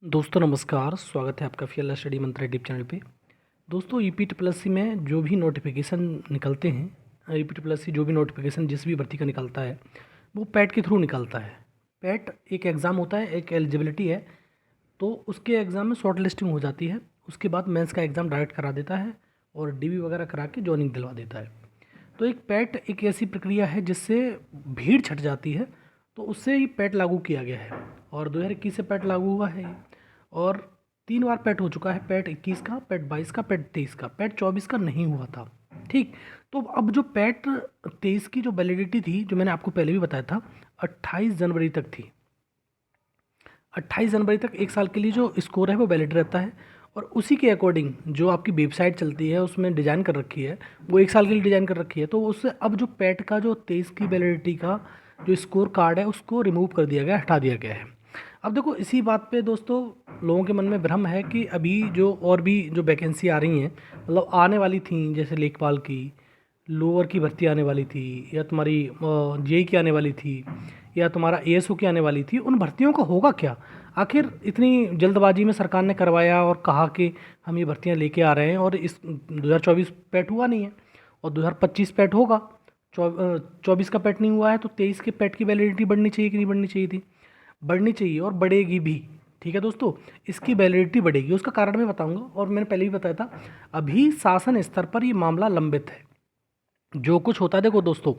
दोस्तों नमस्कार, स्वागत है आपका फीएलआर स्टडी मंत्र यूट्यूब चैनल पे। दोस्तों ईपीडब्ल्यूएससी में जो भी नोटिफिकेशन निकलते हैं, ईपीडब्ल्यूएससी जो भी नोटिफिकेशन जिस भी भर्ती का निकलता है वो पैट के थ्रू निकलता है। पैट एक एग्ज़ाम होता है, एक एलिजिबिलिटी है, तो उसके एग्ज़ाम में शॉर्ट लिस्टिंग हो जाती है। उसके बाद मेंस का एग्ज़ाम डायरेक्ट करा देता है और डीवी वगैरह करा के जॉइनिंग दिलवा देता है। तो एक पैट एक ऐसी प्रक्रिया है जिससे भीड़ छट जाती है, तो उससे ही पैट लागू किया गया है और 2021 से पैट लागू हुआ है। और 3 बार पैट हो चुका है, पैट 21 का, पैट 22 का, पैट 23 का, पैट 24 का नहीं हुआ था। ठीक, तो अब जो पैट 23 की जो वैलिडिटी थी, जो मैंने आपको पहले भी बताया था, 28 जनवरी तक थी। 28 जनवरी तक 1 साल के लिए जो स्कोर है वो वैलिड रहता है और उसी के अकॉर्डिंग जो आपकी वेबसाइट चलती है उसमें डिज़ाइन कर रखी है, वो 1 साल के लिए डिज़ाइन कर रखी है। तो उससे अब जो पैट का जो 23 की वैलिडिटी का जो स्कोर कार्ड है उसको रिमूव कर दिया गया, हटा दिया गया है। अब देखो इसी बात पे दोस्तों लोगों के मन में भ्रम है कि अभी जो और भी जो वैकेंसी आ रही हैं, मतलब आने वाली थी, जैसे लेखपाल की, लोअर की भर्ती आने वाली थी, या तुम्हारी जेई की आने वाली थी, या तुम्हारा एएसओ की आने वाली थी, उन भर्तियों का होगा क्या? आखिर इतनी जल्दबाजी में सरकार ने करवाया और कहा कि हम ये भर्तियां लेके आ रहे हैं और इस 2024 पैट हुआ नहीं है और 2025 पैट होगा। 24 का पैट नहीं हुआ है, तो 23 के पैट की वैलिडिटी बढ़नी चाहिए कि नहीं बढ़नी चाहिए थी? बढ़नी चाहिए और बढ़ेगी भी। ठीक है दोस्तों, इसकी वैलिडिटी बढ़ेगी, उसका कारण मैं बताऊंगा और मैंने पहले भी बताया था। अभी शासन स्तर पर ये मामला लंबित है। जो कुछ होता है, देखो दोस्तों,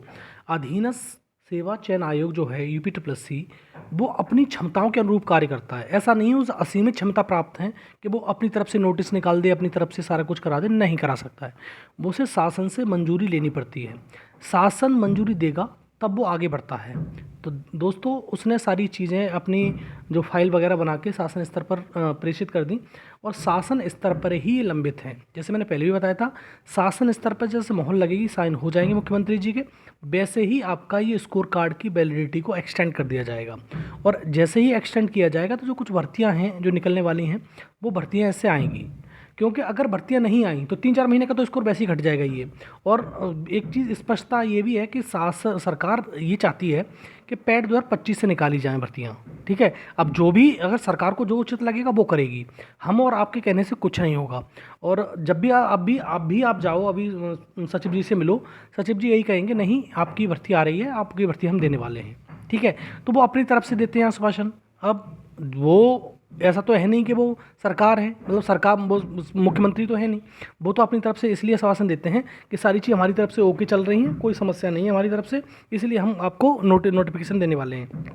अधीनस्थ सेवा चयन आयोग जो है यूपीडब्ल्यूएससी, वो अपनी क्षमताओं के अनुरूप कार्य करता है। ऐसा नहीं है उसे असीमित क्षमता प्राप्त है कि वो अपनी तरफ से नोटिस निकाल दे, अपनी तरफ से सारा कुछ करा दे, नहीं करा सकता है। वो उसे शासन से मंजूरी लेनी पड़ती है। शासन मंजूरी देगा तब वो आगे बढ़ता है। तो दोस्तों उसने सारी चीज़ें अपनी जो फाइल वगैरह बना के शासन स्तर पर प्रेषित कर दी और शासन स्तर पर ही ये लंबित हैं। जैसे मैंने पहले भी बताया था, शासन स्तर पर जैसे मोहर लगेगी, साइन हो जाएंगे मुख्यमंत्री जी के, वैसे ही आपका ये स्कोर कार्ड की वैलिडिटी को एक्सटेंड कर दिया जाएगा। और जैसे ही एक्सटेंड किया जाएगा तो जो कुछ भर्तियाँ हैं जो निकलने वाली हैं, वो भर्तियाँ ऐसे आएंगी। क्योंकि अगर भर्तियां नहीं आई तो 3-4 महीने का तो स्कोर वैसे ही घट जाएगा ये। और एक चीज़ स्पष्टता ये भी है कि सरकार ये चाहती है कि पैट 2025 से निकाली जाएं भर्तियां। ठीक है, अब जो भी अगर सरकार को जो उचित लगेगा वो करेगी, हम और आपके कहने से कुछ नहीं होगा। और जब भी आप जाओ, अभी सचिव जी से मिलो, सचिव जी यही कहेंगे, नहीं आपकी भर्ती आ रही है, आपकी भर्ती हम देने वाले हैं। ठीक है, तो वो अपनी तरफ से देते हैं आश्वासन। अब वो ऐसा तो है नहीं कि वो सरकार है, मतलब सरकार, वो मुख्यमंत्री तो है नहीं, वो तो अपनी तरफ से इसलिए आश्वासन देते हैं कि सारी चीज़ हमारी तरफ से ओके चल रही हैं, कोई समस्या नहीं है हमारी तरफ से, इसलिए हम आपको नोटिफिकेशन देने वाले हैं।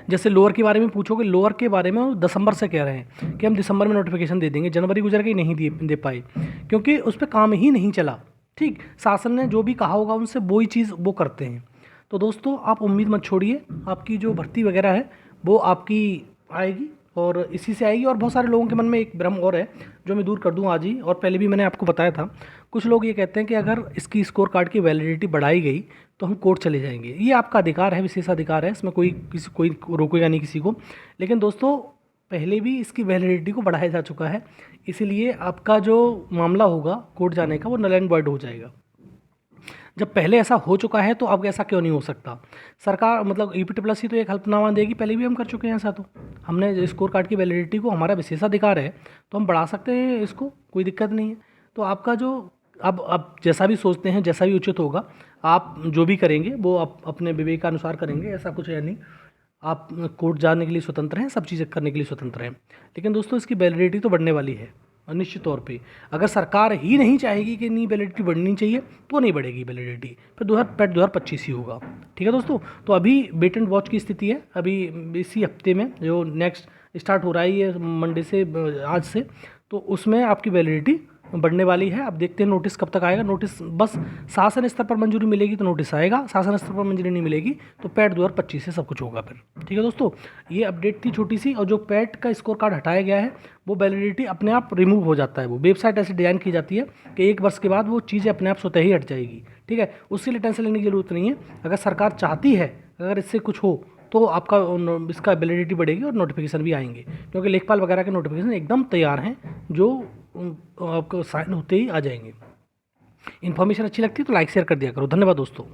जैसे लोअर के बारे में पूछोगे, लोअर के बारे में वो दिसंबर से कह रहे हैं कि हम दिसंबर में नोटिफिकेशन दे देंगे, जनवरी गुजर गई, नहीं दे पाए क्योंकि उस पर काम ही नहीं चला। ठीक, शासन ने जो भी कहा होगा उनसे वही चीज़ वो करते हैं। तो दोस्तों आप उम्मीद मत छोड़िए, आपकी जो भर्ती वगैरह है वो आपकी आएगी और इसी से आएगी। और बहुत सारे लोगों के मन में एक भ्रम और है जो मैं दूर कर दूं आज ही, और पहले भी मैंने आपको बताया था। कुछ लोग ये कहते हैं कि अगर इसकी स्कोर कार्ड की वैलिडिटी बढ़ाई गई तो हम कोर्ट चले जाएंगे। ये आपका अधिकार है, विशेषाधिकार है, इसमें कोई रोकेगा नहीं किसी को। लेकिन दोस्तों पहले भी इसकी वैलिडिटी को बढ़ाया जा चुका है, इसीलिए आपका जो मामला होगा कोर्ट जाने का वो नल एंड वॉइड हो जाएगा। जब पहले ऐसा हो चुका है तो अब ऐसा क्यों नहीं हो सकता? सरकार, मतलब ईपीडब्ल्यूएससी तो एक हल्फनामा देगी, पहले भी हम कर चुके हैं ऐसा। तो हमने स्कोर कार्ड की वैलिडिटी को, हमारा विशेषाधिकार है तो हम बढ़ा सकते हैं इसको, कोई दिक्कत नहीं है। तो आपका जो अब जैसा भी सोचते हैं, जैसा भी उचित होगा, आप जो भी करेंगे वो आप अपने विवेकानुसार करेंगे, ऐसा कुछ है नहीं। आप कोर्ट जाने के लिए स्वतंत्र हैं, सब चीज़ें करने के लिए स्वतंत्र हैं। लेकिन दोस्तों इसकी वैलिडिटी तो बढ़ने वाली है और निश्चित तौर पे अगर सरकार ही नहीं चाहेगी कि नहीं वैलिडिटी बढ़नी चाहिए तो नहीं बढ़ेगी वैलिडिटी, फिर 2025 ही होगा। ठीक है दोस्तों, तो अभी वेट एंड वॉच की स्थिति है। अभी इसी हफ्ते में जो नेक्स्ट स्टार्ट हो रहा है ये मंडे से, आज से, तो उसमें आपकी वैलिडिटी बढ़ने वाली है। अब देखते हैं नोटिस कब तक आएगा। नोटिस बस शासन स्तर पर मंजूरी मिलेगी तो नोटिस आएगा, शासन स्तर पर मंजूरी नहीं मिलेगी तो पैट 2025 से सब कुछ होगा फिर। ठीक है दोस्तों, ये अपडेट थी छोटी सी। और जो पैट का स्कोर कार्ड हटाया गया है वो वैलिडिटी अपने आप रिमूव हो जाता है। वो वेबसाइट ऐसे डिज़ाइन की जाती है कि 1 वर्ष के बाद वो चीज़ें अपने आप स्वतः ही हट जाएगी। ठीक है, उसके लिए टेंशन लेने की जरूरत नहीं है। अगर सरकार चाहती है, अगर इससे कुछ हो तो आपका इसका वैलिडिटी बढ़ेगी और नोटिफिकेशन भी आएंगे, क्योंकि लेखपाल वगैरह के नोटिफिकेशन एकदम तैयार हैं, जो आपको साइन होते ही आ जाएंगे। इन्फॉर्मेशन अच्छी लगती है तो लाइक शेयर कर दिया करो। धन्यवाद दोस्तों।